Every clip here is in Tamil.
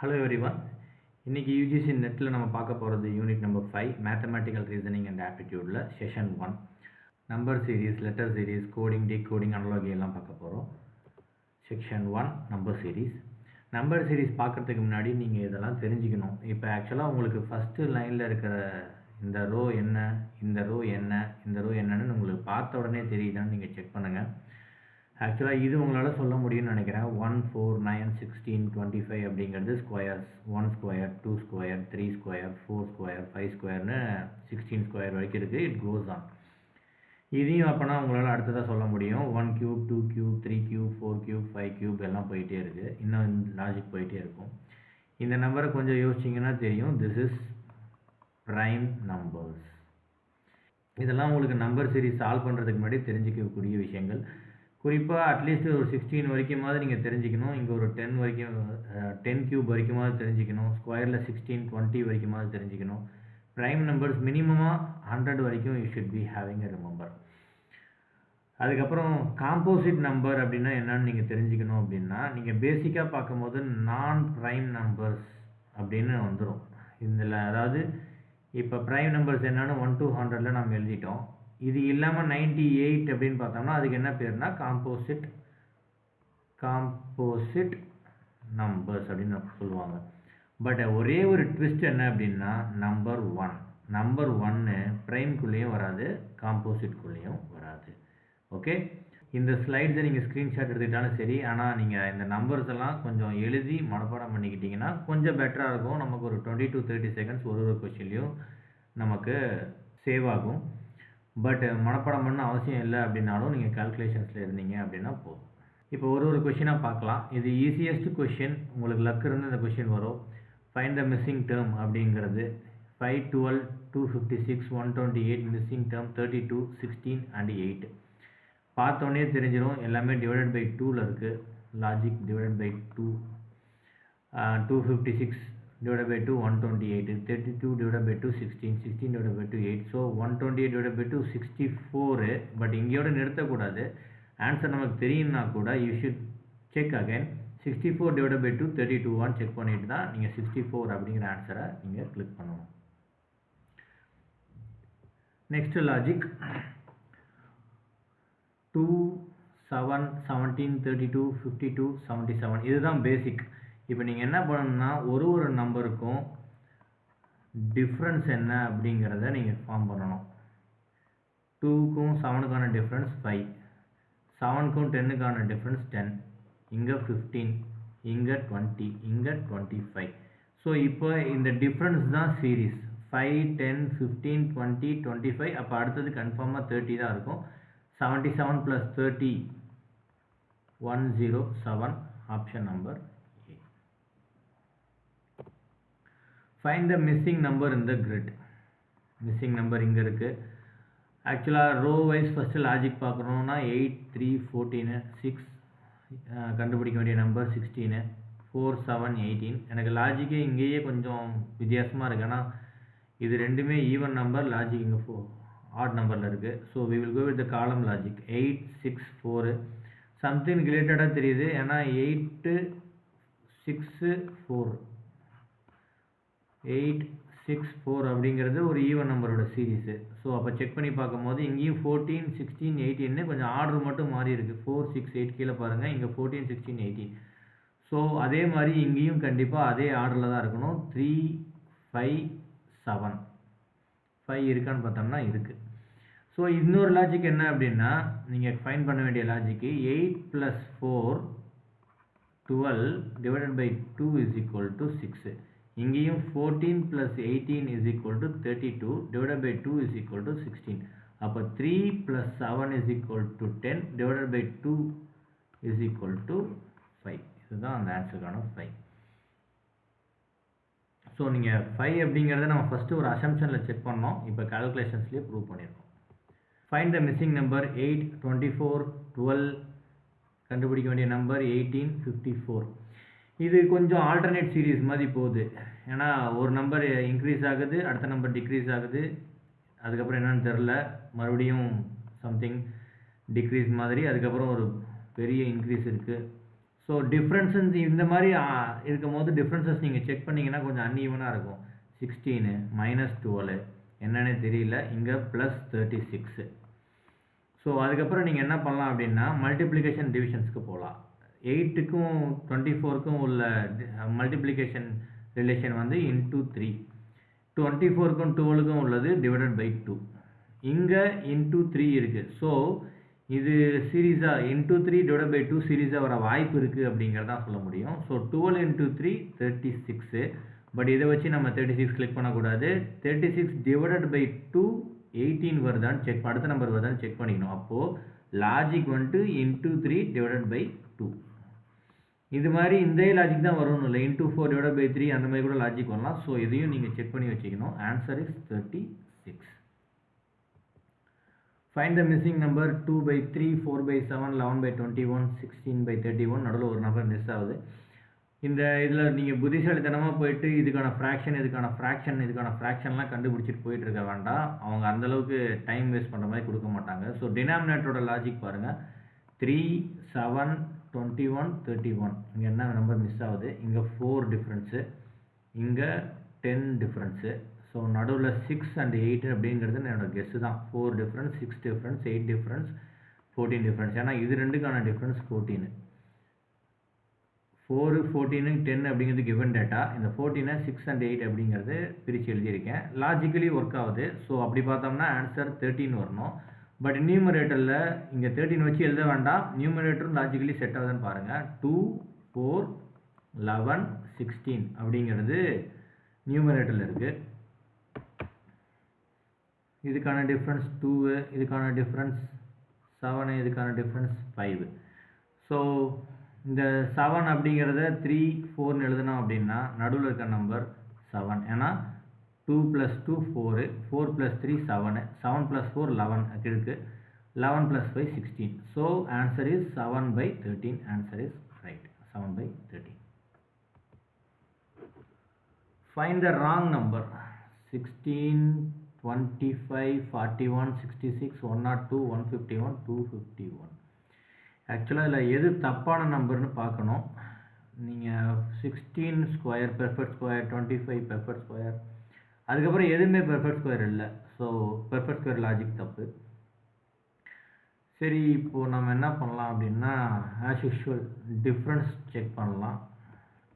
Hello everyone. இன்னைக்கு UGC நெட்டில் நம்ம பார்க்க போகிறது unit number 5 mathematical reasoning and ஆப்டிடியூடில் session 1 number series, letter series, coding, decoding, analogy எல்லாம் பார்க்க போகிறோம். செக்ஷன் 1 நம்பர் சீரீஸ் பார்க்குறதுக்கு முன்னாடி நீங்கள் இதெல்லாம் தெரிஞ்சுக்கணும். இப்போ ஆக்சுவலாக உங்களுக்கு ஃபஸ்ட்டு லைனில் இருக்கிற இந்த ரோ என்ன, இந்த ரோ என்ன, இந்த ரோ என்னன்னு உங்களுக்கு பார்த்த உடனே தெரியுதான்னு நீங்கள் செக் பண்ணுங்கள். ஆக்சுவலாக இது உங்களால் சொல்ல முடியும்னு நினைக்கிறேன். 1, 4, 9, 16, 25 அப்படிங்கிறது squares. 1 square, 2 square, 3 square, 4 square, 5 ஸ்கொயர்னு 16 ஸ்கொயர் வரைக்கும் இருக்குது. It goes on. இதையும் அப்போனா உங்களால் அடுத்ததாக சொல்ல முடியும். 1 cube, 2 cube, 3 cube, 4 cube, 5 cube எல்லாம் போயிட்டே இருக்குது. இன்னும் லாஜிக் போயிட்டே இருக்கும். இந்த நம்பரை கொஞ்சம் யோசிச்சிங்கன்னா தெரியும். This is prime numbers. இதெல்லாம் உங்களுக்கு நம்பர் சீரிஸ் சால்வ் பண்ணுறதுக்கு முன்னாடி தெரிஞ்சிக்கக்கூடிய விஷயங்கள். குறிப்பாக அட்லீஸ்ட் ஒரு 16 வரைக்குமாவது நீங்கள் தெரிஞ்சுக்கணும். இங்கே ஒரு 10 வரைக்கும் 10 கியூப் வரைக்குமாவது தெரிஞ்சுக்கணும். ஸ்கொயரில் 16, 20 வரைக்குமாவது தெரிஞ்சுக்கணும். ப்ரைம் நம்பர்ஸ் மினிமமாக 100 வரைக்கும் you should be having a remember. அதுக்கப்புறம் காம்போசிட் நம்பர் அப்படின்னா என்னன்னு நீங்கள் தெரிஞ்சுக்கணும். அப்படின்னா நீங்கள் பேசிக்காக பார்க்கும்போது நான் ப்ரைம் நம்பர்ஸ் அப்படின்னு வந்துடும் இதில். அதாவது இப்போ ப்ரைம் நம்பர்ஸ் என்னன்னு 1 to 100 நம்ம எழுதிட்டோம். இது இல்லாமல் 98 அப்படின்னு பார்த்தோம்னா அதுக்கு என்ன பேர்னா காம்போசிட் நம்பர்ஸ் அப்படின்னு சொல்லுவாங்க. பட் ஒரே ஒரு ட்விஸ்ட் என்ன அப்படின்னா நம்பர் 1 ப்ரைம்குள்ளேயும் வராது, காம்போசிட்குள்ளேயும் வராது. ஓகே, இந்த ஸ்லைட்ஸை நீங்கள் ஸ்க்ரீன்ஷாட் எடுத்துக்கிட்டாலும் சரி. ஆனால் நீங்கள் இந்த நம்பர்ஸ் எல்லாம் கொஞ்சம் எழுதி மனப்பாடம் பண்ணிக்கிட்டிங்கன்னா கொஞ்சம் பெட்டராக இருக்கும். நமக்கு ஒரு 20 to 30 செகண்ட்ஸ் ஒரு கொஸ்டின்லையும் நமக்கு சேவ் ஆகும். பட் மனப்பாடம் பண்ண அவசியம் இல்லை அப்படின்னாலும் நீங்கள் கால்குலேஷன்ஸில் இருந்தீங்க அப்படின்னா போதும். இப்போ ஒரு கொஷினாக பார்க்கலாம். இது ஈஸியஸ்ட் கொஷின். உங்களுக்கு லக் இருந்து இந்த கொஷின் வரும். ஃபைண்ட் த மிஸ்ஸிங் டேர்ம் அப்படிங்கிறது 5, 12, 256, 128 மிஸ்ஸிங் டேர்ம் 32, 16 and 8. பார்த்தோன்னே தெரிஞ்சிடும் எல்லாமே டிவைடட் பை 2ல் இருக்குது. Logic divided by 2, 256 divided by 2, 128, 32 divided by 2, 16, 16 divided by 2, 8. So 128 divided by 2, 64. But இங்கேயோட நிறுத்தக்கூடாது. Answer நமக்கு தெரியும்னா கூட you should check again. 64 divided by 2, 32 check பண்ணிட்டு தான் நீங்கள் 64 அப்படிங்கிற ஆன்சரை நீங்கள் கிளிக் பண்ணணும். Next logic 2, 7, 17, 32, 52, 77. இதுதான் பேசிக். இப்போ நீங்கள் என்ன பண்ணணும்னா ஒரு நம்பருக்கும் டிஃப்ரென்ஸ் என்ன அப்படிங்கிறத நீங்கள் ஃபார்ம் பண்ணணும். 2க்கும் 7க்கான டிஃப்ரென்ஸ் 5, 7க்கும் 10க்கான டிஃப்ரென்ஸ் 10, இங்கே 15, இங்கே 20, இங்கே 25. ஸோ இப்போ இந்த டிஃப்ரென்ஸ் தான் சீரீஸ். 5, 10, 15, 20, 25. அப்போ அடுத்தது கன்ஃபார்மாக 30 தான் இருக்கும். 77 + 30, 107. Option number A. Find the missing number in the grid. Missing number இங்கே இருக்குது. ஆக்சுவலாக ரோ வைஸ் ஃபஸ்ட்டு லாஜிக் பார்க்குறோன்னா 8, 3, 14, 6 கண்டுபிடிக்க வேண்டிய நம்பர் 16, 4, 7, 18. எனக்கு லாஜிக்கே இங்கேயே கொஞ்சம் வித்தியாசமாக இருக்குது. ஆனால் இது ரெண்டுமே ஈவன் நம்பர். லாஜிக் இங்கே ஆட் நம்பரில் இருக்குது. So we will go with the column logic. 8, 6, 4 something ரிலேட்டடாக தெரியுது. ஏன்னா 8, 6, 4 8, 6, 4 அப்படிங்கிறது ஒரு ஈவன் நம்பரோட சீரீஸு. ஸோ அப்போ செக் பண்ணி பார்க்கும்போது இங்கேயும் 14, 16, 18 கொஞ்சம் ஆர்டர் மட்டும் மாறி இருக்குது. 4, 6, 8 கீழே பாருங்கள். இங்கே 14, 16, 18. ஸோ அதே மாதிரி இங்கேயும் கண்டிப்பாக அதே ஆர்டரில் தான் இருக்கணும். 3, 5, 7. 5 இருக்கான்னு பார்த்தோம்னா இருக்குது. ஸோ இன்னொரு லாஜிக் என்ன அப்படின்னா நீங்கள் ஃபைண்ட் பண்ண வேண்டிய logic 8 + 4, 12 divided by 2 is equal to 6. இங்கேயும் 14 + 18 is equal to 32 divided by 2 is equal to 16. அப்போ 3 + 7 is equal to 10 divided by 2 is equal to 5. இதுதான் அந்த ஆன்சருக்கான 5. ஸோ நீங்கள் 5 அப்படிங்கிறத நம்ம ஃபஸ்ட்டு ஒரு அசம்ஷனில் செக் பண்ணோம். இப்போ கால்குலேஷன்ஸ்லேயே ப்ரூவ் பண்ணியிருக்கோம். ஃபைண்ட் த மிஸ்ஸிங் நம்பர் 8, 24, 12 கண்டுபிடிக்க வேண்டிய நம்பர் 18, 54. இது கொஞ்சம் ஆல்டர்னேட் சீரீஸ் மாதிரி போகுது. ஏன்னா ஒரு நம்பர் இன்க்ரீஸ் ஆகுது, அடுத்த நம்பர் டிக்ரீஸ் ஆகுது, அதுக்கப்புறம் என்னன்னு தெரில, மறுபடியும் சம்திங் டிக்ரீஸ் மாதிரி, அதுக்கப்புறம் ஒரு பெரிய இன்க்ரீஸ் இருக்குது. ஸோ டிஃப்ரென்ஸஸ் இந்த மாதிரி இருக்கும் போது டிஃப்ரென்சஸ் நீங்கள் செக் பண்ணிங்கன்னா கொஞ்சம் அன்ஈவனாக இருக்கும். 16 -12 என்னன்னே தெரியல, இங்கே +36. ஸோ அதுக்கப்புறம் நீங்கள் என்ன பண்ணலாம் அப்படின்னா மல்டிப்ளிகேஷன் டிவிஷன்ஸ்க்கு போகலாம். 8க்கும் 24க்கும் உள்ள மல்டிப்ளிகேஷன் ரிலேஷன் வந்து இன்டூ 3, 24க்கும் 12க்கும் உள்ளது /2. இங்கே இன்டூ 3 இருக்குது. ஸோ இது சீரீஸாக இன்டூ 3 /2 சீரீஸாக வர வாய்ப்பு இருக்குது அப்படிங்கிறதான் சொல்ல முடியும். ஸோ 12 × 3 36. பட் இதை வச்சு நம்ம 36 கிளிக் பண்ணக்கூடாது. 36 /2 18 வருதான்னு செக், அடுத்த நம்பர் வருதான்னு செக் பண்ணிக்கணும். அப்போது லாஜிக் வந்துட்டு இன்டூ 3 /2. இது மாதிரி இந்த லாஜிக் தான் வரணும் இல்லை, இன்டூ 4 / 3 அந்த மாதிரி கூட லாஜிக் வரலாம். ஸோ இதையும் நீங்கள் செக் பண்ணி வச்சுக்கணும். Answer is 36. Find the missing number 2/3, 4/7, 11/21, 16/31. நடுவில் ஒரு நம்பர் மிஸ் ஆகுது. இந்த இதில் நீங்கள் புத்திசாலித்தனமாக போயிட்டு இதுக்கான ஃப்ராக்ஷன்லாம் கண்டுபிடிச்சிட்டு போயிட்டு இருக்க வேண்டாம். அவங்க அந்தளவுக்கு டைம் வேஸ்ட் பண்ணுற மாதிரி கொடுக்க மாட்டாங்க. ஸோ டினாமினேட்டரோட லாஜிக் பாருங்கள். 3, 7, 21, 31. இங்கே என்ன நம்பர் மிஸ் ஆகுது? இங்கே 4 டிஃப்ரென்ஸு, இங்கே 10 டிஃப்ரென்ஸு. ஸோ நடுவில் 6 and 8 அப்படிங்கிறது என்னோடய கெஸ்ஸு தான். 4 டிஃப்ரென்ஸ், 6 டிஃப்ரென்ஸ், 8 டிஃப்ரென்ஸ், 14 டிஃப்ரென்ஸ். ஏன்னா இது ரெண்டுக்கான டிஃப்ரென்ஸ் 14. 4, 14, 10 அப்படிங்கிறது கிவன் டேட்டா. இந்த 14 6 and 8 அப்படிங்கிறது பிரித்து எழுதியிருக்கேன். லாஜிக்கலி ஒர்க் ஆகுது. ஸோ அப்படி பார்த்தோம்னா ஆன்சர் 13 வரணும். பட் நியூமரேட்டரில் இங்கே 13 வச்சு எழுத வேண்டாம். நியூமரேட்டரும் லாஜிக்கலி செட் ஆகுதுன்னு பாருங்கள். 2, 4, 11, 16 அப்படிங்கிறது நியூமரேட்டரில் இருக்குது. இதுக்கான டிஃப்ரென்ஸ் 2, இதுக்கான டிஃப்ரென்ஸ் 7, இதுக்கான டிஃப்ரென்ஸ் 5. ஸோ இந்த 7 அப்படிங்கிறத 3, 4ன்னு எழுதணும் அப்படின்னா நடுவில் இருக்க நம்பர் 7. ஏன்னா 2 + 2 4, 4 + 3 7, 7 + 4 11 இருக்குது. 11 + 5 16. So answer is 7/13. Answer is right, 7/13. Find the wrong number. 16, 25, 41, 66, 102, 151, 251. ஆக்சுவலாக இதில் எது தப்பான நம்பர்னு பார்க்கணும். நீங்கள் 16 square perfect square, 25 perfect square, அதுக்கப்புறம் எதுவுமே பெர்ஃபெக்ட் ஸ்கொயர் இல்லை. ஸோ பெர்ஃபெக்ட் ஸ்கொயர் லாஜிக் தப்பு. சரி, இப்போது நம்ம என்ன பண்ணலாம் அப்படின்னா ஆஸ் யூஷுவல் டிஃப்ரென்ஸ் செக் பண்ணலாம்.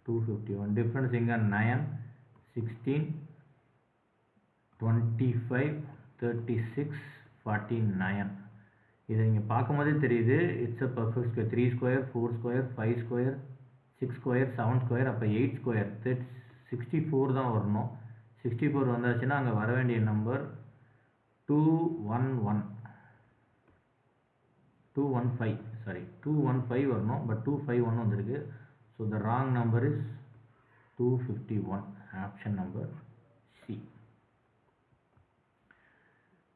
251 டிஃப்ரென்ஸ் எங்கே? 9, 16, 25, 36, 49. இதை நீங்கள் பார்க்கும் போதே தெரியுது it's a perfect square. 3 square, 4 square, 5 square, 6 square, 7 square, அப்போ 8 ஸ்கொயர், 64 தான் வரணும். 64 வந்தாச்சுன்னா அங்கே வர வேண்டிய நம்பர் 215 வரணும். பட் 251 வந்திருக்கு. So the wrong number is 251. Option number C.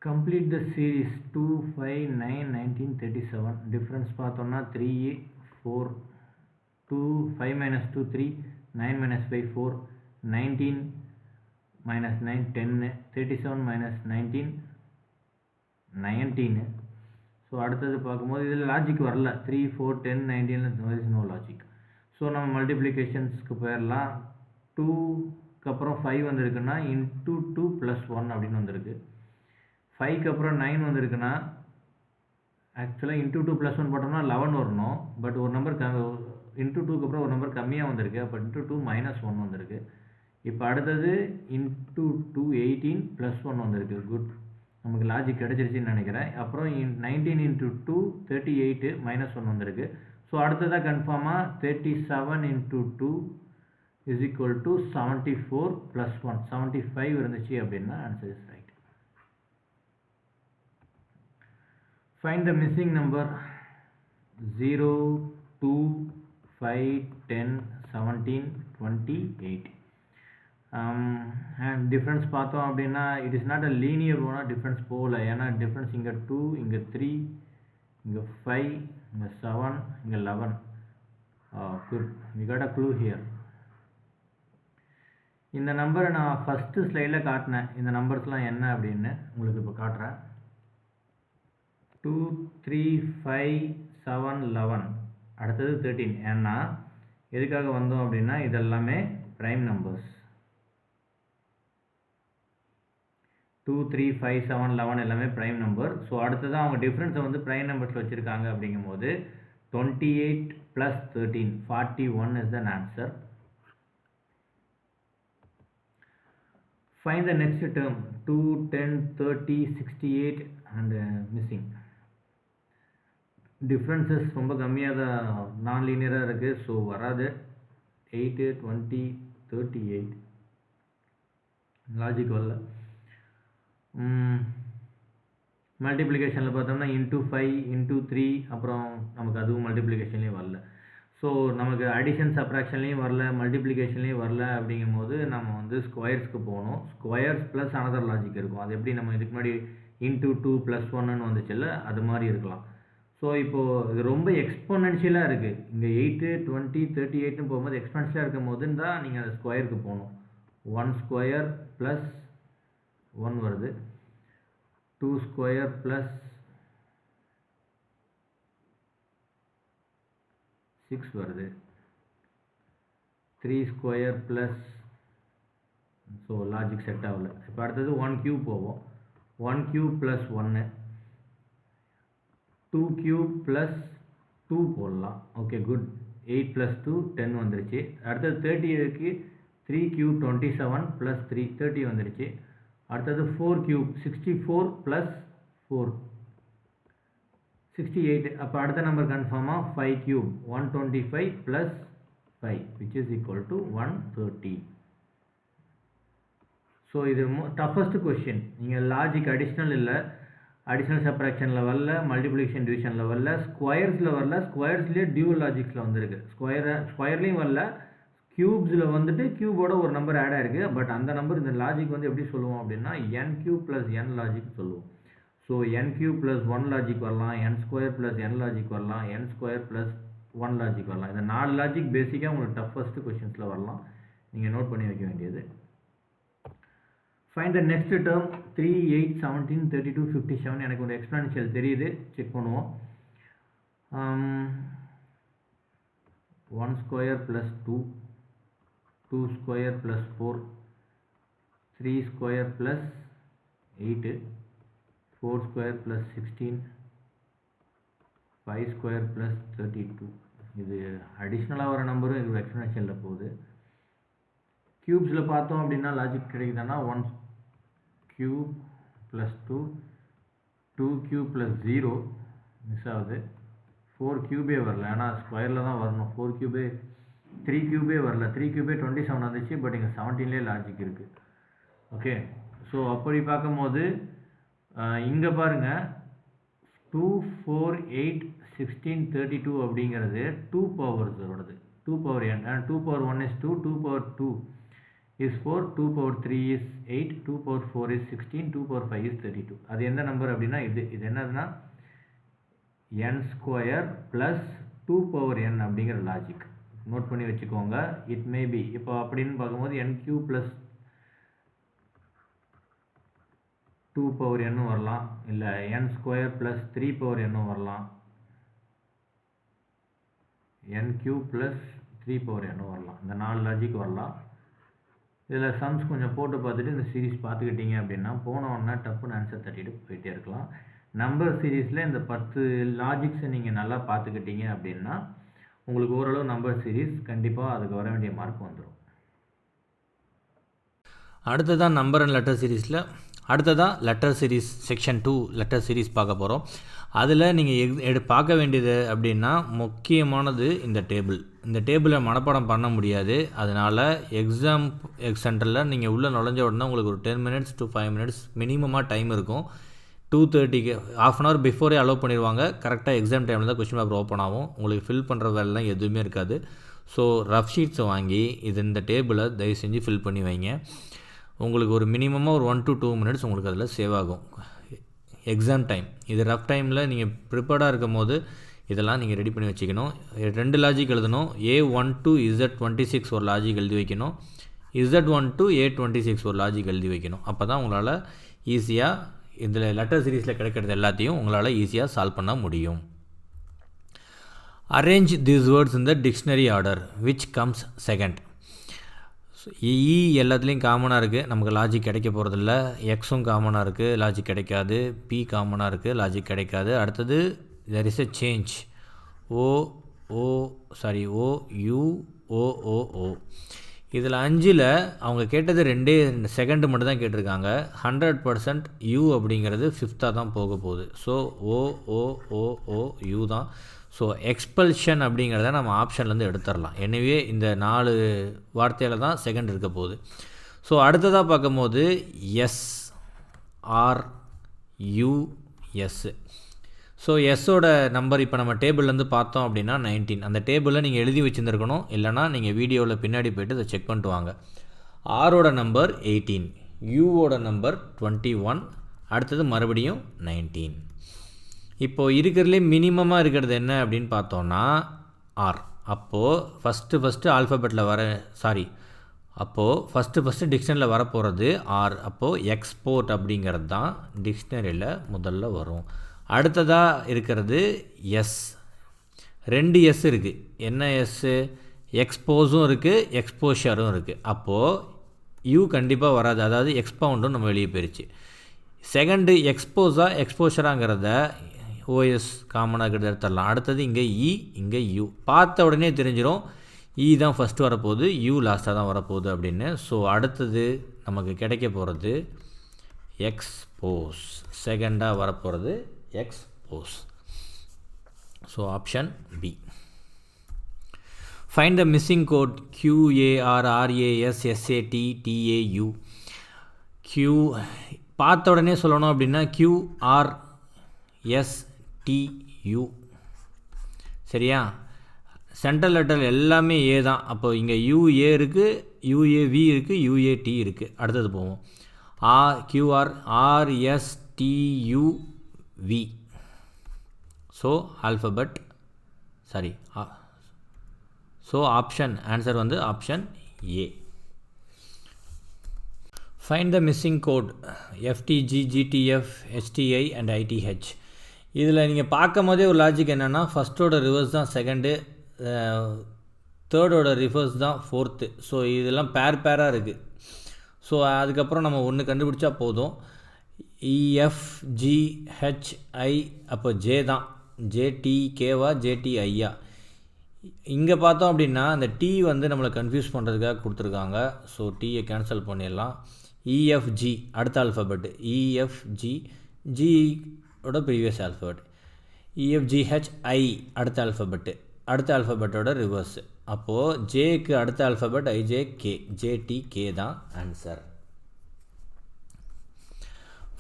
Complete the series 2, 5, 9, 19, 37. Difference பார்த்தோம்னா 3, 4, 2, 5 - 2 3, 9 - 5 4, 19 - 9 10, 37 - 19 19. ஸோ அடுத்தது பார்க்கும்போது இதில் லாஜிக் வரல. 3, 4, 10, 19 there is no logic. So நம்ம மல்டிப்ளிகேஷன்ஸ்க்கு போயிடலாம். 2க்கு அப்புறம் 5 வந்திருக்குன்னா இன்டூ 2 + 1 அப்படின்னு வந்திருக்கு. 5க்கு அப்புறம் 9 வந்திருக்குன்னா ஆக்சுவலாக இன்டூ 2 + 1 போட்டோம்னா 11 வரணும். பட் ஒரு நம்பர் இன்டூ 2க்கு அப்புறம் ஒரு நம்பர் கம்மியாக வந்திருக்கு. அப்போ இன்டூ 2 -1 வந்திருக்கு. இப்போ அடுத்தது இன்டூ 2 18 + 1 வந்திருக்கு. குட், நமக்கு லாஜிக் கிடச்சிருச்சின்னு நினைக்கிறேன். அப்புறம் 19 × 2 38 -1 வந்திருக்கு. ஸோ அடுத்ததாக கன்ஃபார்மாக 37 × 2 is equal to 74 + 1 75 இருந்துச்சு அப்படின்னா answer is right. Find the missing number 0, 2, 5, 10, 17, 28. And difference பார்த்தோம் அப்படின்னா it is not a linear ஒன்னாக டிஃப்ரென்ஸ் போகல. ஏன்னா டிஃப்ரென்ஸ் இங்கே 2, இங்கே 3, இங்கே 5, இங்கே 7, இங்கே 11. Good, we got a clue here. இந்த நம்பரை நான் ஃபஸ்ட்டு ஸ்லைடில் காட்டினேன். இந்த நம்பர்ஸ்லாம் என்ன அப்படின்னு உங்களுக்கு இப்போ காட்டுறேன். 2, 3, 5, 7, 11. அடுத்தது 13. ஏன்னா எதுக்காக வந்தோம் அப்படின்னா இதெல்லாமே ப்ரைம் நம்பர்ஸ். 2, 3, 5, 7, 11 எல்லாமே ப்ரைம் நம்பர். ஸோ அடுத்தது அவங்க டிஃப்ரென்ஸை வந்து ப்ரைம் நம்பர்ஸில் வச்சுருக்காங்க அப்படிங்கும்போது 28 + 13, 41 is an answer. Find the next term. 2, 10, 30, 68 and missing. Differences ரொம்ப கம்மியாக தான் நான் லீனியராக இருக்குது. ஸோ வராது. 8, 20, 38 லாஜிக் வரல. மல்டிப்ளிகேஷனில் பார்த்தோம்னா இன்ட்டு 5, இன்ட்டு 3, அப்புறம் நமக்கு அதுவும் மல்டிப்ளிகேஷன்லேயும் வரல. ஸோ நமக்கு அடிஷன் சப்ராக்ஷன்லேயும் வரல, மல்டிப்ளிகேஷன்லேயும் வரல. அப்படிங்கும்போது நம்ம வந்து ஸ்கொயர்ஸ்க்கு போகணும். ஸ்கொயர்ஸ் ப்ளஸ் அனதர் லாஜிக் இருக்கும். அது எப்படி நம்ம இதுக்கு முன்னாடி இன்ட்டு 2 + 1ன்னு வந்துச்சுல்ல, அது மாதிரி இருக்கலாம். ஸோ இப்போது இது ரொம்ப எக்ஸ்போனென்ஷியலாக இருக்குது. இங்கே 8, 20, 38ன்னு போகும்போது எக்ஸ்பென்ஷியலாக இருக்கும் போதுன்னு தான் நீங்கள் அந்த ஸ்கொயருக்கு போகணும். 1 ஸ்கொயர் ப்ளஸ் 1 வருது. 2 ஸ்கொயர் ப்ளஸ் 6 வருது. 3 square plus, so logic set ஆகல. இப்போ அடுத்தது 1 கியூப் போவோம். 1 கியூப் ப்ளஸ் 1, 2 கியூப் ப்ளஸ் 2 போடலாம். Okay, good. 8 + 2 10 வந்துருச்சு. அடுத்தது 30க்கு 3 கியூப் 27 + 3 30 வந்துருச்சு. அடுத்தது 4 கியூப் 64 + 4 68. அப்போ அடுத்த நம்பர் கன்ஃபார்மாக 5 cube 125 + 5 which is equal to 130. So இது டஃபஸ்ட் கொஸ்டின். நீங்கள் லாஜிக் அடிஷ்னல் இல்லை, அடிஷ்னல் சப்ராக்ஷனில் வரல, மல்டிப்ளிகேஷன் டிவிஷனில் வரல, ஸ்கொயர்ஸில் வரல. ஸ்கொயர்ஸ்லேயே டியூவல் லாஜிக்ஸில் வந்துருக்கு. ஸ்கொயர்லேயும் வரல, கியூப்ஸில் வந்துட்டு கியூபோட ஒரு நம்பர் ஆட் ஆகிருக்கு. பட் அந்த நம்பர் இந்த லாஜிக் வந்து எப்படி சொல்லுவோம் அப்படின்னா n³ + n லாஜிக் சொல்லுவோம். ஸோ n³ + 1 லாஜிக் வரலாம், n² + n லாஜிக் வரலாம், n² + 1 லாஜிக் வரலாம். இந்த 4 லாஜிக் பேசிக்காக உங்களுக்கு டஃபஸ்ட் கொஸ்டின்ஸில் வரலாம். நீங்கள் நோட் பண்ணி வைக்க வேண்டியது. Find the next term. 3, 8, 17, 32, 57. எனக்கு ஒரு எக்ஸ்பென்ஷியல் தெரியுது, செக் பண்ணுவோம். 1 square + 2, 2 square + 4, 3 square + 8, 4 square + 16, 5 square + 32. இது அடிஷ்னலாக வர நம்பரும் இது எக்ஸ்பென்ஷியலில் போகுது. கியூப்ஸில் பார்த்தோம் அப்படின்னா லாஜிக் கிடைக்குதுன்னா 1 கியூப் + 2, 2 கியூப் + 0 மிஸ் ஆகுது. 4 கியூபே வரல, ஏன்னா ஸ்கொயரில் தான் வரணும். 4 கியூபே 3 கியூபே வரல. 3 கியூபே 27 வந்துச்சு. பட் இங்கே 17லே லாஜிக் இருக்குது. ஓகே, ஸோ அப்படி பார்க்கும்போது இங்கே பாருங்கள் 2, 4, 8, 16, 32 அப்படிங்கிறது 2 பவர்ஸோடது. 2 power n. 2 power 1 is 2, 2 power 2 is 4, 2 power 3 is 8, 2 power 4 is 16, 2 power 5 is 32. அது எந்த நம்பர் அப்படின்னா இது என்னதுன்னா n² + 2 பவர் n அப்படிங்கிற லாஜிக் நோட் பண்ணி வச்சுக்கோங்க. இட் மே பி இப்போ அப்படின்னு பார்க்கும்போது n³ + 2 பவர் n வரலாம், இல்லை n² + 3 பவர் n வரலாம், n³ + 3 பவர் n வரலாம். இந்த 4 லாஜிக் வரலாம். இதில் சம்ஸ் கொஞ்சம் போட்டு பார்த்துட்டு இந்த சீரீஸ் பார்த்துக்கிட்டீங்க அப்படின்னா போனோன்னா டப்புன்னு ஆன்சர் தட்டிட்டு போயிட்டே இருக்கலாம். நம்பர் சீரீஸில் இந்த 10 லாஜிக்ஸை நீங்கள் நல்லா பார்த்துக்கிட்டீங்க அப்படின்னா உங்களுக்கு ஓரளவு நம்பர் சீரீஸ் கண்டிப்பாக அதுக்கு வர வேண்டிய மார்க் வந்துடும். அடுத்ததான் நம்பர் அண்ட் லெட்டர் சீரீஸில் அடுத்ததாக letter series section 2 letter series பார்க்க போகிறோம். அதில் நீங்கள் பார்க்க வேண்டியது அப்படின்னா முக்கியமானது இந்த டேபிள். இந்த டேபிளை மனப்பாடம் பண்ண முடியாது. அதனால் எக்ஸாம் சென்டரில் நீங்கள் உள்ளே நுழைஞ்ச உடனே உங்களுக்கு ஒரு 10 minutes to 5 minutes மினிமமாக டைம் இருக்கும். 2:30க்கு ½ hour பிஃபோரே அலோவ் பண்ணிடுவாங்க. கரெக்டாக எக்ஸாம் டைமில் தான் கொஸ்டின் பேப்பர் ஓப்பன் ஆகும். உங்களுக்கு ஃபில் பண்ணுற வேலைலாம் எதுவுமே இருக்காது. ஸோ ரஃப் ஷீட்ஸை வாங்கி இந்த டேபிளை தயவு செஞ்சு ஃபில் பண்ணி வைங்க. உங்களுக்கு ஒரு மினிமமாக ஒரு 1 to 2 minutes உங்களுக்கு அதில் சேவ் ஆகும். எக்ஸாம் டைம் இது ரஃப் டைமில் நீங்கள் ப்ரிப்பேர்டாக இருக்கும் போது இதெல்லாம் நீங்கள் ரெடி பண்ணி வச்சுக்கணும். 2 லாஜிக் எழுதணும். A1 to Z26 ஒரு லாஜிக் எழுதி வைக்கணும். Z1 to A26 ஒரு லாஜிக் எழுதி வைக்கணும். அப்போ தான் உங்களால் ஈஸியாக இதில் லெட்டர் சீரீஸில் கிடைக்கிறது எல்லாத்தையும் உங்களால் ஈஸியாக சால்வ் பண்ண முடியும். Arrange these words in the dictionary order which comes second. E எல்லாத்துலேயும் காமனாக இருக்குது, நமக்கு லாஜிக் கிடைக்க போகிறதில்ல. எக்ஸும் காமனாக இருக்குது, லாஜிக் கிடைக்காது. பி காமனாக இருக்குது, லாஜிக் கிடைக்காது. அடுத்தது there is a change. O U O. இதில் 5ல் அவங்க கேட்டது 2 செகண்டு மட்டும் தான் கேட்டிருக்காங்க. 100% யூ அப்படிங்கிறது 5th தான் போக போகுது. ஸோ ஓ யூ தான். ஸோ எக்ஸ்பல்ஷன் அப்படிங்கிறத நம்ம ஆப்ஷன்லேருந்து எடுத்துடலாம். எனவே இந்த 4 வார்த்தையில் தான் செகண்ட் இருக்க போகுது. ஸோ அடுத்ததாக பார்க்கும்போது S R U S. So எஸ்ஸோட நம்பர் இப்போ நம்ம டேபிள்லேருந்து பார்த்தோம் அப்படின்னா 19. அந்த டேபிளில் நீங்கள் எழுதி வச்சுருந்துருக்கணும், இல்லைனா நீங்கள் வீடியோவில் பின்னாடி போய்ட்டு அதை செக் பண்ணிட்டு வாங்க. ஆரோட நம்பர் 18, யூவோட நம்பர் 21, அடுத்தது மறுபடியும் 19. இப்போது இருக்கிறதுலே மினிமமாக இருக்கிறது என்ன அப்படின்னு பார்த்தோன்னா ஆர். அப்போது ஃபஸ்ட்டு ஆல்ஃபபெட்டில் ஃபஸ்ட்டு டிக்ஷனரியில் வரப்போகிறது ஆர். அப்போது எக்ஸ்போர்ட் அப்படிங்கிறது தான் டிக்ஷனரியில் முதல்ல வரும். அடுத்ததாக இருக்கிறது எஸ். 2 எஸ் இருக்குது. என்ன எஸ்ஸு? எக்ஸ்போஸும் இருக்குது, எக்ஸ்போஷரும் இருக்குது. அப்போது யூ கண்டிப்பாக வராது, அதாவது எக்ஸ்பவுண்டும் நம்ம வெளியே போயிடுச்சு. செகண்டு எக்ஸ்போஷராங்கிறத ஓஎஸ் காமனாக இருக்கிறத எடுத்துடலாம். அடுத்தது இங்கே இ, இங்கே யூ. பார்த்த உடனே தெரிஞ்சிடும் இ தான் ஃபஸ்ட்டு வரப்போகுது, யூ லாஸ்ட்டாக தான் வரப்போகுது அப்படின்னு. ஸோ அடுத்தது நமக்கு கிடைக்க போகிறது எக்ஸ்போஸ். செகண்டாக வரப்போகிறது expose. So option B. Find the missing code QARRASSATTAU. Q பார்த்த உடனே சொல்லணும் அப்படின்னா QRSTU. சரியா? சென்ட்ரல் லெட்டர் எல்லாமே ஏ தான். அப்போ இங்கே UA இருக்குது, UAV இருக்குது, UAT இருக்குது. அடுத்தது போவோம். QRRSTUV. So alphabet so option answer வந்து option A. Find the missing code FTG, GTF, HTI and ITH. இதில் நீங்கள் பார்க்கும் போதே ஒரு லாஜிக் என்னென்னா, ஃபஸ்ட்டோட ரிவர்ஸ் தான் செகண்டு, தேர்டோட ரிவர்ஸ் தான் ஃபோர்த்து. ஸோ இதெல்லாம் பேராக இருக்குது. ஸோ அதுக்கப்புறம் நம்ம ஒன்று கண்டுபிடிச்சா போதும். EFGHI அப்போ ஜே தான். JTKவா JTIயா? இங்கே பார்த்தோம் அப்படின்னா அந்த டி வந்து நம்மளை கன்ஃபியூஸ் பண்ணுறதுக்காக கொடுத்துருக்காங்க. ஸோ டீயை கேன்சல் பண்ணிடலாம். EFG அடுத்த ஆல்ஃபபெட்டு. EFG ஜியோட ப்ரீவியஸ் ஆல்ஃபபெட். EFGHI அடுத்த ஆல்ஃபபெட்டோட ரிவர்ஸ். அப்போது ஜேக்கு அடுத்த ஆல்ஃபபெட் IJK, JTK தான் answer.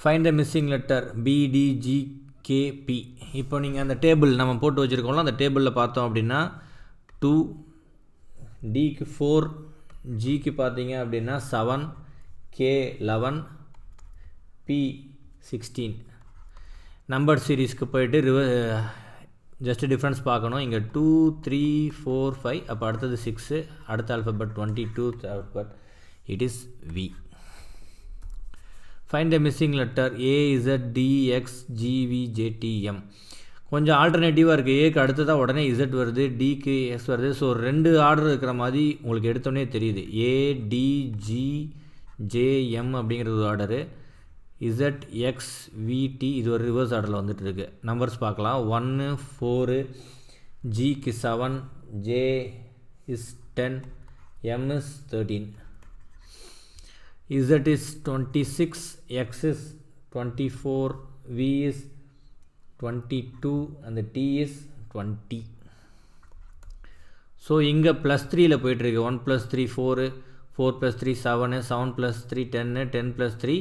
Find the missing letter BDGKP. இப்போ நீங்கள் அந்த டேபிள் நம்ம போட்டு வச்சுருக்கோம்ல, அந்த டேபிளில் பார்த்தோம் அப்படின்னா 2, டிக்கு 4, ஜிக்கு பார்த்தீங்க அப்படின்னா 7, K 11, P 16. நம்பர் சீரீஸ்க்கு போயிட்டு ஜஸ்ட் டிஃப்ரென்ஸ் பார்க்கணும். இங்கே 2, 3, 4, 5. அப்போ அடுத்தது 6, அடுத்த alphabet 22 alphabet. It is V. Find the missing letter AZDXGVJTM. கொஞ்சம் ஆல்டர்னேட்டிவாக இருக்குது. ஏக்கு அடுத்ததாக உடனே இசட் வருது, டிக்கு எஸ் வருது. ஸோ 2 ஆர்டர் இருக்கிற மாதிரி உங்களுக்கு எடுத்தோடனே தெரியுது. ADGJM அப்படிங்கிறது ஒரு ஆர்டரு, ZXVT இது ஒரு ரிவர்ஸ் ஆர்டரில் வந்துட்டு இருக்குது. நம்பர்ஸ் பார்க்கலாம். 1, 4, ஜிக்கு 7, J is 10, M is 13, Z is 26, X is 24, V is 22 and T is 20. So இங்கே +3ல் போயிட்டுருக்கு. 1 + 3 4, 4 + 3 7, 7 + 3 10, 10 + 3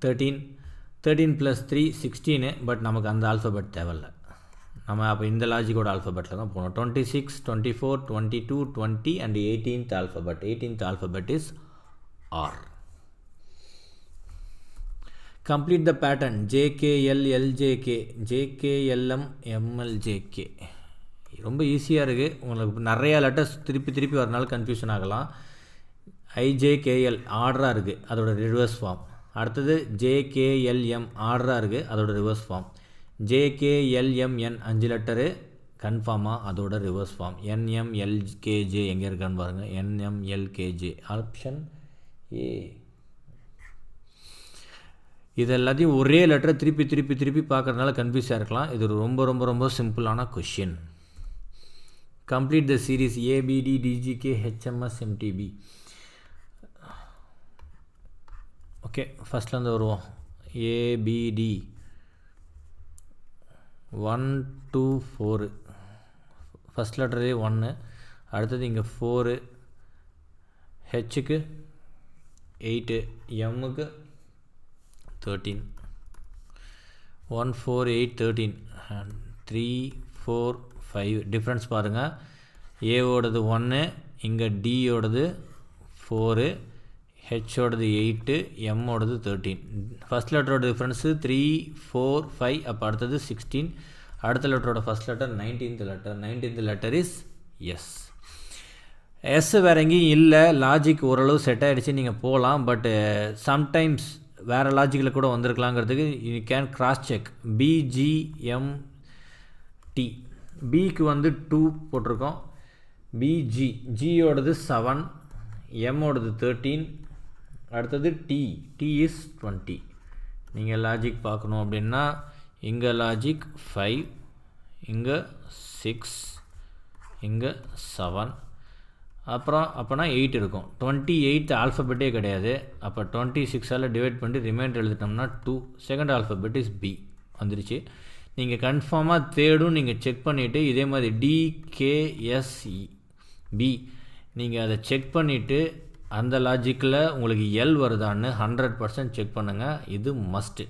13, 13 + 3 16. பட் நமக்கு அந்த ஆல்ஃபபெட் தேவையில்லை. நம்ம அப்போ இந்த லாஜிக்கோட ஆல்ஃபபெட்டில் தான் போகணும். 26, 24, 22, 20 and 18th alphabet. 18th alphabet is R. Complete the pattern JKLLJK, JKLM, MLJK. ரொம்ப ஈஸியாக இருக்குது. உங்களுக்கு நிறையா லெட்டர்ஸ் திருப்பி வரனால கன்ஃபியூஷன் ஆகலாம். IJKL ஆர்டராக இருக்குது, அதோட ரிவர்ஸ் ஃபார்ம். அடுத்தது JKLM ஆர்டராக இருக்குது, அதோட ரிவர்ஸ் ஃபார்ம். ஜேகேஎல்எம்என் 5 லெட்டரு கன்ஃபார்மாக அதோட ரிவர்ஸ் ஃபார்ம். என்எம்எல்கேஜே எங்கே இருக்கான்னு பாருங்கள். என்எம்எல்கேஜே ஆப்ஷன் ஏ. இது எல்லாத்தையும் ஒரே லெட்டரை திருப்பி திருப்பி திருப்பி பார்க்குறதுனால கன்ஃபியூஸாக இருக்கலாம். இது ரொம்ப ரொம்ப ரொம்ப சிம்பிளான question. Complete the series ABD DGK HMS MTB. Okay, ஃபஸ்ட்லேருந்து வருவோம். ஏபிடி 1 2 4. ஃபஸ்ட் லெட்டரே 1, அடுத்தது இங்கே 4, ஹெச்சுக்கு 8, எம்முக்கு 13. 1 4 8 13 3 4 5. டிஃப்ரென்ஸ் பாருங்கள். ஏவோடது 1, இங்கே டியோடது 4, ஹெச்சோடது 8, எம்மோடது 13. First லெட்டரோட difference 3 4 5. அப்போ அடுத்தது 16. அடுத்த லெட்டரோட first letter 19th letter. 19th letter is S. S வேறு எங்கேயும் இல்லை. லாஜிக் ஓரளவு செட் ஆகிடுச்சு, நீங்கள் போகலாம். பட் சம்டைம்ஸ் வேறு லாஜிக்கில் கூட வந்திருக்கலாங்கிறதுக்கு யூ கேன் கிராஸ் செக். பிஜிஎம்டி. பிக்கு வந்து 2 போட்டிருக்கோம். பிஜி, ஜியோடது 7, எம்மோடது 13. அடுத்தது டி, டி இஸ் 20. நீங்கள் லாஜிக் பார்க்கணும் அப்படின்னா இங்கே லாஜிக் 5, இங்கே 6, இங்கே 7, அப்புறம் அப்போனா 8 இருக்கும். 28th ஆல்ஃபபெட்டே கிடையாது. அப்போ 26ஆல் டிவைட் பண்ணி ரிமைண்டர் எழுதிட்டோம்னா 2. செகண்ட் ஆல்ஃபபெட் இஸ் பி வந்துருச்சு. நீங்கள் கன்ஃபார்மாக தேடும் நீங்கள் செக் பண்ணிவிட்டு இதே மாதிரி டிகேஎஸ்இ பி நீங்கள் அதை செக் பண்ணிவிட்டு அந்த லாஜிக்கில் உங்களுக்கு எல் வருதான்னு 100% செக் பண்ணுங்கள். இது மஸ்ட்டு.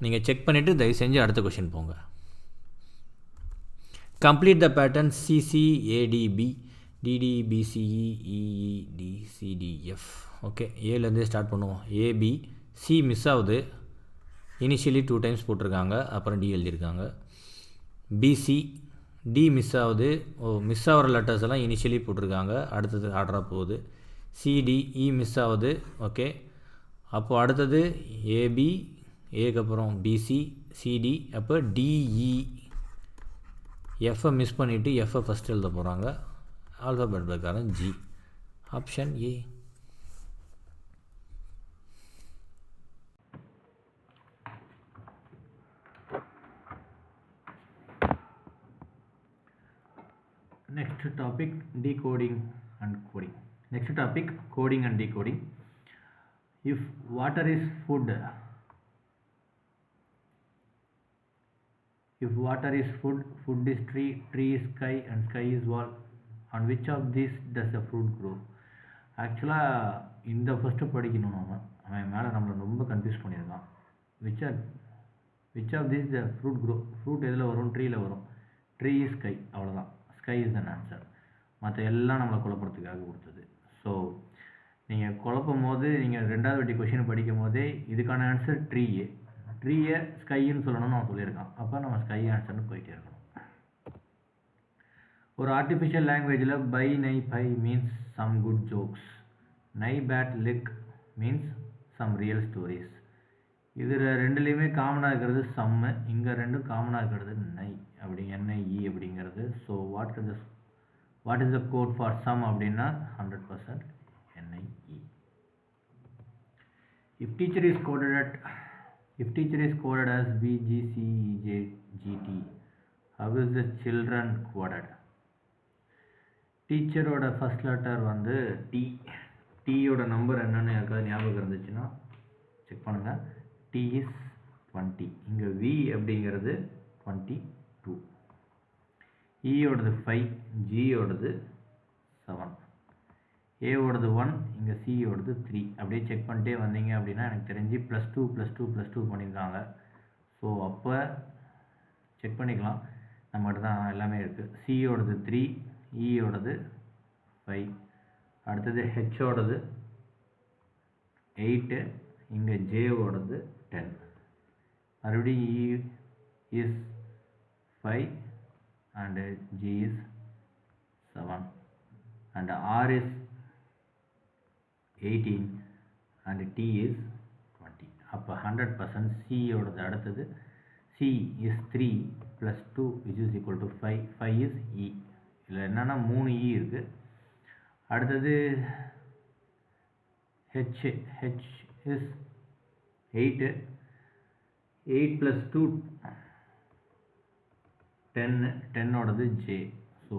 நீங்கள் செக் பண்ணிவிட்டு தயவு செஞ்சு அடுத்த கொஷின் போங்க. Complete the pattern சிசிஏடிபி டிடிபிசிஇஇடிசிடிஎஃப். Okay, ஏலேருந்தே start பண்ணுவோம். ஏபி, சி மிஸ் ஆகுது. இனிஷியலி 2 டைம்ஸ் போட்டிருக்காங்க, அப்புறம் டி எழுதியிருக்காங்க. பிசி, டி மிஸ் ஆகுது. மிஸ் ஆகிற லெட்டர்ஸ் எல்லாம் இனிஷியலி போட்டிருக்காங்க, அடுத்தது ஆர்டராக போகுது. சிடி, இ மிஸ் ஆகுது. ஓகே, அப்போது அடுத்தது ஏபி, ஏக்கு அப்புறம் பிசி, சிடி, அப்போ டிஇ. எஃப்ஐ மிஸ் பண்ணிவிட்டு எஃப்ஐ ஃபஸ்ட் எழுத போகிறாங்க. ஆல்ஃபபெட் பிரகாரம் G. Option A. Next topic, decoding and coding. Next topic, coding and decoding. If water is food, food is tree, tree is sky, and sky is wall. On which of these does a fruit grow? ஆக்சுவலாக இந்த ஃபஸ்ட்டு படிக்கணும். அவன் மேலே நம்மளை ரொம்ப கன்ஃபியூஸ் பண்ணியிருக்கான். Which of this the fruit grow? Fruit எதில் வரும்? ட்ரீயில் வரும். ட்ரீ இஸ் ஸ்கை, அவ்வளோதான். Sky is the answer. மற்ற எல்லாம் நம்மளை குழப்பறதுக்காக கொடுத்தது. ஸோ நீங்கள் குழப்பும் போது நீங்கள் 2வது வாட்டி கொஷின் படிக்கும் போதே இதுக்கான ஆன்சர் ட்ரீயே. ட்ரீயை ஸ்கைன்னு சொல்லணும்னு அவன் சொல்லியிருக்கான். அப்போ நம்ம ஸ்கை ஆன்சர்னு போயிட்டே இருக்கணும். ஒரு ஆர்டிஃபிஷியல் லாங்குவேஜில் பை நை பை மீன்ஸ் சம் குட் ஜோக்ஸ். நை பேட் லிக் மீன்ஸ் சம் ரியல் ஸ்டோரிஸ். இதில் ரெண்டுலேயுமே காமனாக இருக்கிறது சம்மு, இங்கே ரெண்டும் காமனாக இருக்கிறது நை அப்படி என்ஐஇ அப்படிங்கிறது. So what is the code for sum அப்படின்னா 100% NIE. If teacher is coded as BGCEJGT, how is the children coded? டீச்சரோட ஃபஸ்ட் லெட்டர் வந்து டி. டீயோட நம்பர் என்னென்னு யாருக்காவது ஞாபகம் இருந்துச்சுன்னா செக் பண்ணுங்கள். T is 20. இங்கே வி அப்படிங்கிறது 22. இயோடது 5, ஜியோடது 7, ஏவோடது 1, இங்கே சியோடது 3. அப்படியே செக் பண்ணிட்டே வந்தீங்க அப்படின்னா எனக்கு தெரிஞ்சு +2 பண்ணியிருக்காங்க. ஸோ அப்போ செக் பண்ணிக்கலாம். நம்மகிட்ட தான் எல்லாமே இருக்குது. சியோடது 3, இயோடது 5, அடுத்தது ஹெச்சோடது 8, இங்கே ஜேவோடது 10. மறுபடியும் இ is 5 and G is 7 and R is 18 and T is 20. அப்போ 100% C யோடது அடுத்தது C is 3 plus 2 which is equal to 5. 5 is E. இதில் என்னன்னா 3 E இருக்கு. அடுத்தது H is 8. 8 plus 2 10. 10 ஓடது J. So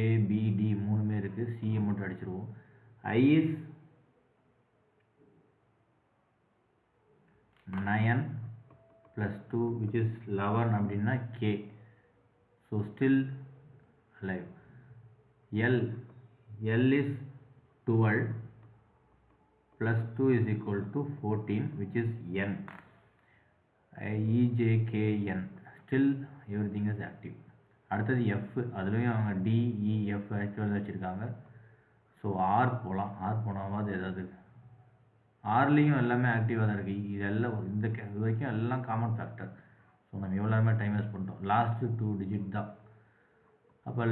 A, B, D மூணுமே இருக்குது. C மட்டும் அடிச்சிருவோம். I is 9 plus 2 which is 11 அப்படின்னா K. So still alive. L is 12 plus 2 is equal to 14 which is N. E, J, K, N. Still everything is active. அடுத்தது F. அதுலேயும் அவங்க D, E, F ஆக்சுவலாக வச்சுருக்காங்க. ஸோ R போகலாம். R போனாவது ஏதாவது ஆர்லேயும் எல்லாமே ஆக்டிவாக தான் இருக்குது. இதெல்லாம் இது வரைக்கும் எல்லாம் காமன் ஃபேக்டர். ஸோ நம்ம எவ்வளோமே டைம் வேஸ்ட் பண்ணிட்டோம். லாஸ்ட்டு 2 டிஜிட் தான். அப்போ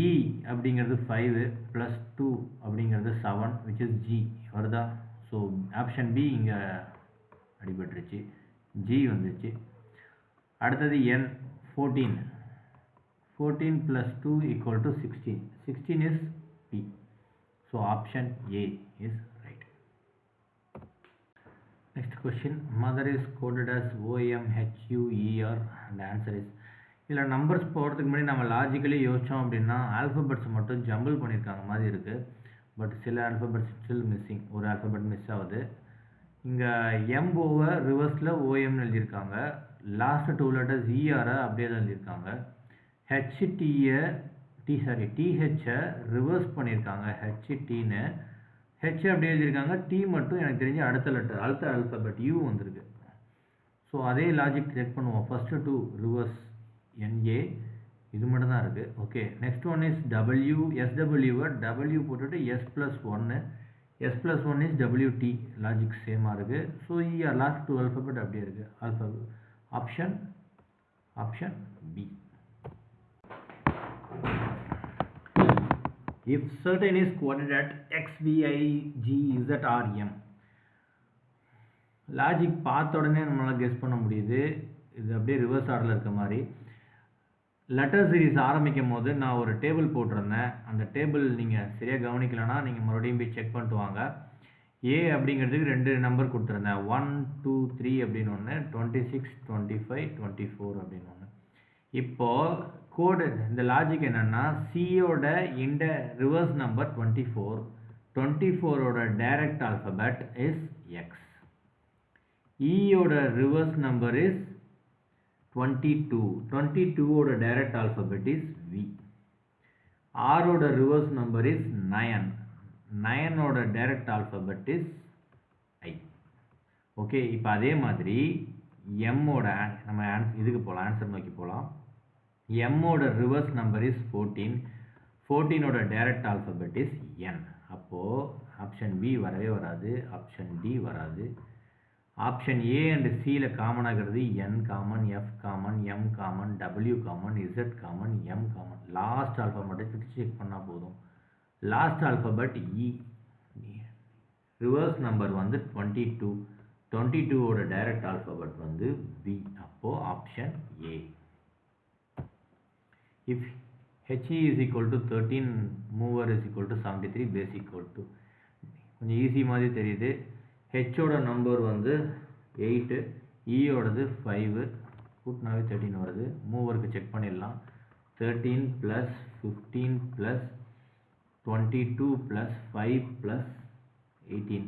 E அப்படிங்கிறது 5 ப்ளஸ் 2 அப்படிங்கிறது 7 விச் இஸ் G வருதா. ஸோ ஆப்ஷன் பி இங்கே அடிபட்டுருச்சு. G வந்துச்சு. அடுத்தது N 14. 14 plus 2 equal to 16. 16 is P. So option A is right. Next question. Mother is coded as OMHUER and the answer is இதில் நம்பர்ஸ் போகிறதுக்கு முன்னாடி நம்ம லாஜிக்கலி யோசித்தோம் அப்படின்னா ஆல்ஃபபெட்ஸ் மட்டும் ஜம்பிள் பண்ணியிருக்காங்க மாதிரி இருக்குது. பட் சில ஆல்ஃபபெட்ஸ் ஸ்டில் மிஸ்ஸிங். ஒரு ஆல்ஃபபெட் மிஸ் ஆகுது. இங்கே எம் ஓவர் ரிவர்ஸில் ஓஎம்னு எழுதியிருக்காங்க. லாஸ்ட் 2 லெட்டர்ஸ் இஆரை அப்படியே தான் எழுதியிருக்காங்க. டிஹெச்சை ரிவர்ஸ் பண்ணியிருக்காங்க. ஹெச்டின்னு ஹெச் அப்படியே எழுதியிருக்காங்க. டி மட்டும் எனக்கு தெரிஞ்ச அடுத்த ஆல்ஃபபெட் யூ வந்திருக்கு. ஸோ அதே லாஜிக் செக் பண்ணுவோம். ஃபஸ்ட்டு 2 ரிவர்ஸ் NA இது மட்டும் தான் இருக்குது. Okay, next one is W. SWவை W போட்டுட்டு S + 1. S + 1 is WT. Logic சேமாக இருக்குது. ஸோ லாஸ்ட் 2 ஆல்ஃபபெட் அப்படியே இருக்குது. Option B. If certain is quoted at X, Y, G, Z or M. Logic பார்த்த உடனே நம்மளால் கெஸ் பண்ண முடியுது. இது அப்படியே ரிவர்ஸ் ஆர்டரில் இருக்க மாதிரி. லெட்டர் சீரிஸ் ஆரம்பிக்கும் போது நான் ஒரு டேபிள் போட்டிருந்தேன். அந்த டேபிள் நீங்கள் சரியாக கவனிக்கலைன்னா நீங்கள் மறுபடியும் போய் செக் பண்ணிட்டு வாங்க. ஏ அப்படிங்கிறதுக்கு 2 நம்பர் கொடுத்துருந்தேன். 1, 2, 3 அப்படின்னு ஒன்று, 26, 25, 24 அப்படின்னு ஒன்று. இப்போது கோடு இந்த லாஜிக் என்னென்னா சியோட இந்த ரிவர்ஸ் நம்பர் 24. 24ஓட டைரக்ட் ஆல்ஃபபெட் இஸ் எக்ஸ். ஈயோட ரிவர்ஸ் நம்பர் இஸ் 22. 22ஓட டைரக்ட் ஆல்ஃபபெட் இஸ் வி. ஆரோட ரிவர்ஸ் நம்பர் இஸ் 9. 9ஓட direct alphabet is I. Okay, இப்போ அதே மாதிரி எம்மோட நம்ம இதுக்கு போகலாம், ஆன்சர் நோக்கி போகலாம். எம்மோட ரிவர்ஸ் நம்பர் இஸ் 14. 14ஓட டைரக்ட் ஆல்ஃபபெட் இஸ் என். அப்போது ஆப்ஷன் பி வரவே வராது. ஆப்ஷன் டி வராது. ஆப்ஷன் ஏ அண்ட் சியில் காமன் ஆகிறது N common, F common, M common, W common, Z common, M common. Last ஆல்ஃபபெட்டை செக் பண்ணால் போதும். Last alphabet E. Reverse number வந்து 22. 22ஓட டைரக்ட் ஆல்ஃபபெட் வந்து பி. அப்போது option A. If HE is equal to 13, mover is equal to 73, base equal to கொஞ்சம் ஈஸி மாதிரி தெரியுது. ஹெச்சோட நம்பர் வந்து 8, ஈயோடது 5, கூட்டினாவே 13 வருது. மூவருக்கு செக் பண்ணிடலாம். 13 + 15 + 22 + 5 + 18.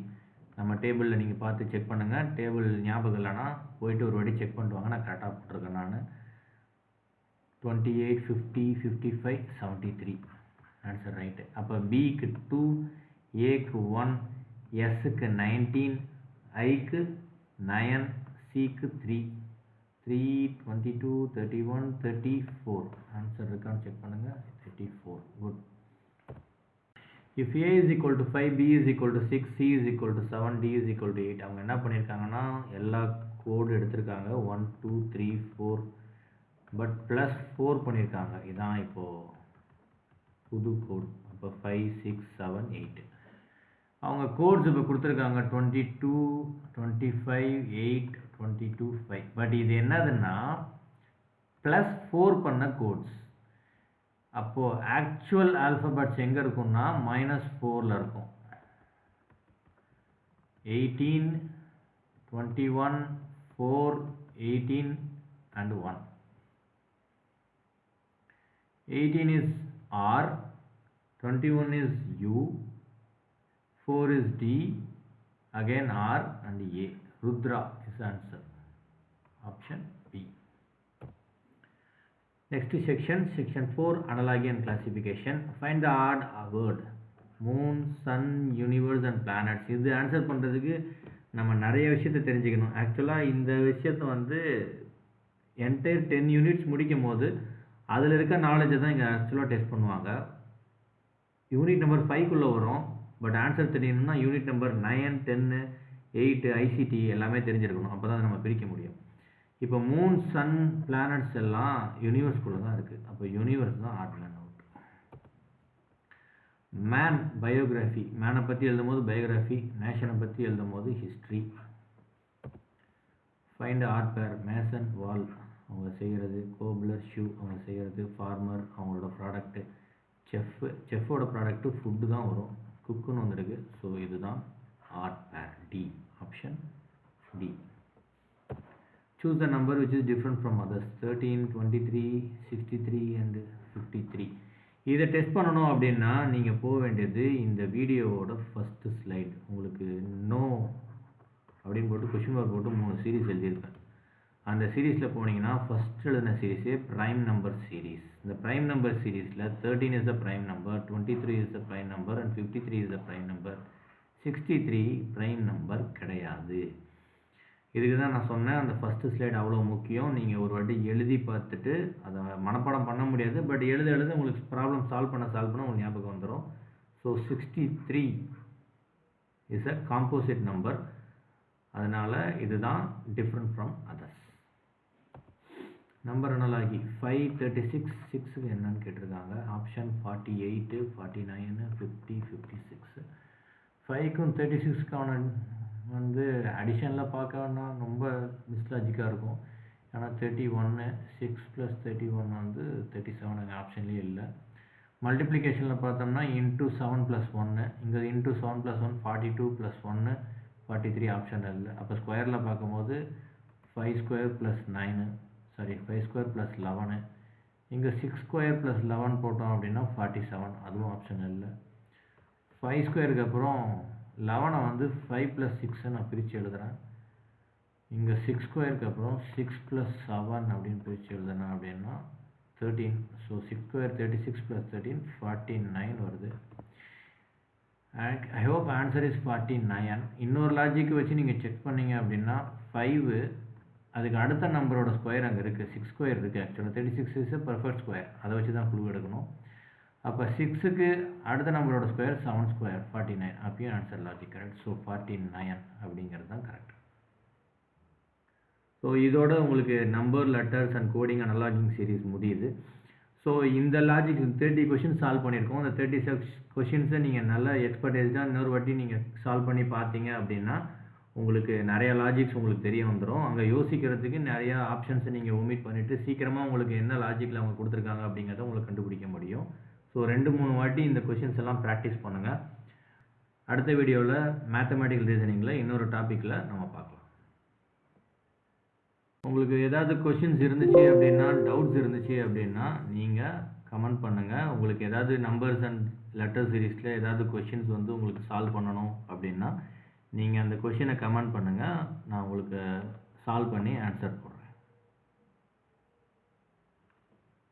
நம்ம டேபிளில் நீங்கள் பார்த்து செக் பண்ணுங்கள். டேபிள் ஞாபகம் இல்லைன்னா போயிட்டு ஒரு வாட்டி செக் பண்ணிட்டு வாங்க. நான் கரெக்டாக போட்டிருக்கேன். நான் 28, 50, 55, 73 ஆன்சர் ரைட்டு. அப்போ பிக்கு 2, ஏக்கு 1, எஸ்ஸுக்கு 19, ஐக்கு 9, சிக்கு 3, 22, 31, 34 ஆன்சர் இருக்கான்னு செக் பண்ணுங்கள். 34. Good. If A is equal to 5, B is equal to 6, C is equal to 7, D is equal to 8. அவங்க என்ன பண்ணியிருக்காங்கன்னா எல்லா கோடு எடுத்திருக்காங்க. 1, 2, 3, 4 பட் +4 பண்ணியிருக்காங்க. இதுதான் இப்போது புது கோட். அப்போ 5, 6, 7, 8 அவங்க கோட்ஸ் இப்போ கொடுத்துருக்காங்க. 22, 25, 8, 22, 5. பட் இது என்னதுன்னா +4 பண்ண கோட்ஸ். அப்போது ஆக்சுவல் ஆல்ஃபபெட்ஸ் எங்கே இருக்குன்னா -4ல் இருக்கும். 18, 21, 4, 18 and 1. 18 is R, 21 is U, 4 is D, again R and A. Rudra is the answer. Option B. Next section 4, analogy and classification. Find the odd word. Moon, Sun, Universe and planets. இது ஆன்சர் பண்ணுறதுக்கு நம்ம நிறைய விஷயத்தை தெரிஞ்சுக்கணும். ஆக்சுவலாக இந்த விஷயத்தை வந்து என்டையர் 10 யூனிட்ஸ் முடிக்கும் போது அதில் இருக்க நாலேஜை தான் இங்கே ஆக்சுவலாக டெஸ்ட் பண்ணுவாங்க. யூனிட் நம்பர் 5க்குள்ளே வரும். பட் ஆன்சர் தெரியணும்னா யூனிட் நம்பர் 9, 10, 8 ஐசிடி எல்லாமே தெரிஞ்சிருக்கணும். அப்போ தான் நம்ம பிரிக்க முடியும். இப்போ மூன், சன், பிளானட்ஸ் எல்லாம் யூனிவர்ஸ்குள்ளே தான் இருக்குது. அப்போ யூனிவர்ஸ் தான் odd man out. Man biography. மேனை பற்றி எழுதும் போது பயோகிராஃபி, நேஷனை பற்றி எழுதும் போது history. Find odd pair. Mason wall அவங்க செய்கிறது, கோப்லர் ஷூ அவங்க செய்கிறது, ஃபார்மர் அவங்களோட ப்ராடக்ட்டு, செஃப்போட ப்ராடக்ட்டு ஃபுட்டு தான் வரும், குக்குன்னு வந்துருக்கு. ஸோ இதுதான் odd pair. D, option D. Choose the number which is different from others. 13, 23, 63 and 53. இதை டெஸ்ட் பண்ணணும் அப்படின்னா நீங்கள் போக வேண்டியது இந்த வீடியோவோட ஃபஸ்ட்டு ஸ்லைட். உங்களுக்கு நோ அப்படின்னு போட்டு கொஷின் மார்க் போட்டு 3 சீரீஸ் எழுதியிருப்பேன். அந்த சீரீஸில் போனீங்கன்னா ஃபஸ்ட் எழுதின சீரீஸே ப்ரைம் நம்பர் சீரீஸ். இந்த ப்ரைம் நம்பர் சீரீஸில் 13 is the prime number, 23 is the prime number and 53 is the prime number. 63 prime number கிடையாது. இதுக்கு தான் நான் சொன்னேன் அந்த ஃபஸ்ட்டு ஸ்லைட் அவ்வளோ முக்கியம். நீங்கள் ஒரு வாட்டி எழுதி பார்த்துட்டு அதை மனப்பாடம் பண்ண முடியாது, பட் எழுத உங்களுக்கு ப்ராப்ளம் சால்வ் பண்ண உங்களுக்கு ஞாபகம் வந்துடும். So 63 is a composite number. அதனால் இதுதான் different from others. Number analogy 5, 36, 6க்கு என்னன்னு கேட்டிருக்காங்க. ஆப்ஷன் 48, 49, 50, 56. 5க்கும் 36க்கான வந்து அடிஷனில் பார்க்கணுன்னா ரொம்ப மிஸ்லாஜிக்காக இருக்கும். ஏன்னா 31, 6 + 31 வந்து 37 அங்கே ஆப்ஷன்லேயே இல்லை. மல்டிப்ளிகேஷனில் பார்த்தோம்னா இன்ட்டு 7 + 1, இங்கே இன்ட்டு 7 + 1 42 + 1 43 ஆப்ஷன் இல்லை. அப்போ ஸ்கொயரில் பார்க்கும்போது 5² + 9, சாரி 5² + 11, இங்கே 6² + 11 போட்டோம் அப்படின்னா 47, அதுவும் ஆப்ஷன் இல்லை. 5² அப்புறம் 11 வந்து 5 + 6 நான் பிரித்து எழுதுகிறேன். இங்கே 6² அப்புறம் 6 + 7 அப்படின்னு பிரித்து எழுதுனேன் அப்படின்னா 13. ஸோ 6² 36 + 13 49 வருது. I hope answer is 49. இன்னொரு லாஜிக் வச்சு நீங்கள் செக் பண்ணீங்க அப்படின்னா 5 அதுக்கு அடுத்த நம்பரோட ஸ்கொயர் அங்கே இருக்குது, 6² இருக்குது. ஆக்சுவலாக 36 இஸ் a perfect ஸ்கொயர். அதை வச்சு தான் க்ளூ எடுக்கணும். அப்போ 6க்கு அடுத்த நம்பரோட ஸ்கொயர் 7² 49. அப்பயும் ஆன்சர் லாஜிக் கரெக்ட். ஸோ 49 அப்படிங்கிறது தான் கரெக்ட். ஸோ இதோட உங்களுக்கு number, letters and coding analogy series முடியுது. ஸோ இந்த லாஜிக் 30 கொஷின்ஸ் சால்வ் பண்ணியிருக்கோம். அந்த 36 கொஷின்ஸை நீங்கள் நல்லா எக்ஸ்பர்டைஸ்டாக இன்னொரு வாட்டி நீங்கள் சால்வ் பண்ணி பார்த்தீங்க அப்படின்னா உங்களுக்கு நிறைய லாஜிக்ஸ் உங்களுக்கு தெரிய வந்துடும். அங்கே யோசிக்கிறதுக்கு நிறையா ஆப்ஷன்ஸை நீங்கள் ஒமிட் பண்ணிவிட்டு சீக்கிரமாக உங்களுக்கு என்ன லாஜிக்கில் அவங்க கொடுத்துருக்காங்க அப்படிங்கிறத உங்களுக்கு கண்டுபிடிக்க முடியும். ஸோ 2-3 வாட்டி இந்த கொஷின்ஸ் எல்லாம் ப்ராக்டிஸ் பண்ணுங்கள். அடுத்த வீடியோவில் மேத்தமேட்டிக்கல் ரீசனிங்கில் இன்னொரு டாப்பிக்கில் நம்ம பார்க்கலாம். உங்களுக்கு ஏதாவது கொஷின்ஸ் இருந்துச்சு அப்படின்னா, டவுட்ஸ் இருந்துச்சு அப்படின்னா நீங்கள் கமெண்ட் பண்ணுங்கள். உங்களுக்கு ஏதாவது நம்பர்ஸ் அண்ட் லெட்டர் சீரீஸில் ஏதாவது கொஷின்ஸ் வந்து உங்களுக்கு சால்வ் பண்ணணும் அப்படின்னா நீங்கள் அந்த கொஷினை கமெண்ட் பண்ணுங்கள். நான் உங்களுக்கு சால்வ் பண்ணி ஆன்சர் பண்ணுறேன்.